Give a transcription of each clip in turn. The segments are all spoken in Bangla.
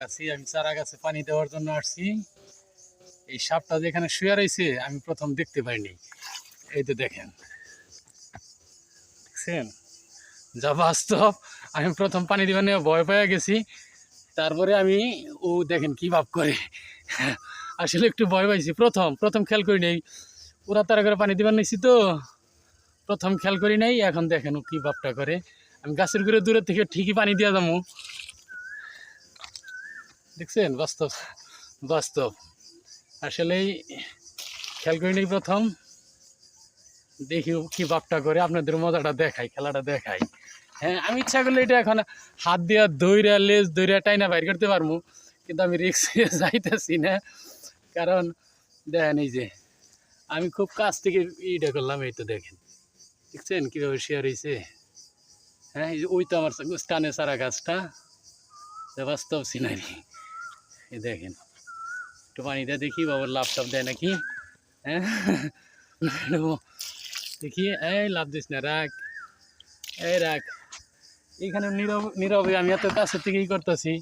আমি চারা গাছে পানি দেওয়ার জন্য আসছি। এই সাপটা যেখানে শুয়ে রয়েছে আমি প্রথম দেখতে পাইনি। এই তো দেখেন, দেখছেন যা বাস্তব। আমি প্রথম পানি দিবার নিয়ে ভয় পেয়ে গেছি। তারপরে আমি দেখেন কি ভাব করে, আসলে একটু ভয় পাইছি। প্রথম খেয়াল করি নাই, ওরা তারা করে পানি দিবার নিয়েছি তো প্রথম খেয়াল করি নাই। এখন দেখেন ও কি ভাবটা করে। আমি গাছের ঘুরে দূরের থেকে ঠিকই পানি দিয়ে যাবো। দেখছেন বাস্তব বাস্তব আসলেই খেয়াল করি নাই প্রথম। দেখি কি ভাবটা করে, আপনাদের মজাটা দেখাই, খেলাটা দেখাই। হ্যাঁ, আমি ইচ্ছা করলে এটা এখন হাত দিয়া দইরা লেজ দইরা টাইনা বাইর করতে পারবো, কিন্তু আমি রিক্সে যাইতেছি না। কারণ দেখেন এই যে আমি খুব কাছ থেকে ইটা করলাম। এই তো দেখেন, দেখছেন কীভাবে শেয়ার হয়েছে। হ্যাঁ, এই যে ওই তো আমার স্টানে সারা গাছটা, বাস্তব সিনারি। এই দেখেন, একটু পানিটা দেখি বাবার লাভ টাভ দেয় নাকি। হ্যাঁ, দেখি। এই লাভ দিস না, রাখ, এই রাখ। এইখানে নীরবে আমি এত কাছের থেকেই করতেছি,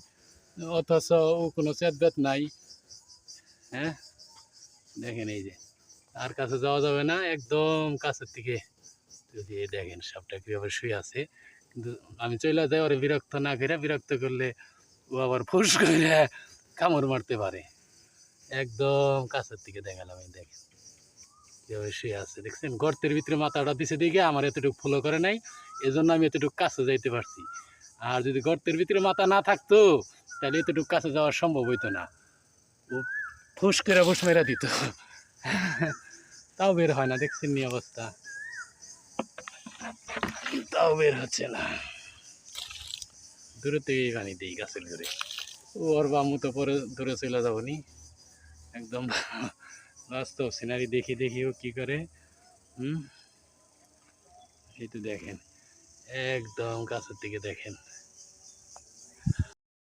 অথচ ও কোনো চেতবেত নাই। হ্যাঁ, দেখেন এই যে আর কাছে যাওয়া যাবে না, একদম কাছের থেকে যদি দেখেন সাপটা কীভাবে শুয়ে আছে। কিন্তু আমি চলে যাই ওরে বিরক্ত না করে, বিরক্ত করলে ও আবার ফুস করে কামড় মারতে পারে। একদম কাছের থেকে দেখালাম, এই দেখেন কীভাবে শুয়ে আছে। দেখছেন গর্তের ভিতরে মাথাটা দিছে দিকে আমার এতটুকু ফলো করে নাই, এজন্য আমি এতটুকু কাছে যাইতে পারছি। আর যদি গর্তের ভিতরে মাথা না থাকতো তাহলে এতটুকু কাছে যাওয়া সম্ভব হইতো না। ও ফুস করে বস মেরা দিত, তাও বের হয় না। দেখছেন নি অবস্থা, তাও বের হচ্ছে না। দূরে থেকেই পানি দিই গাছের ঘুরে। ওর বামু তো পরে দূরে চলে যাবো নি। একদম বাস্তব সিনারি দেখি দেখি ও কি করে। এই তো দেখেন, একদম গাছের দিকে দেখেন।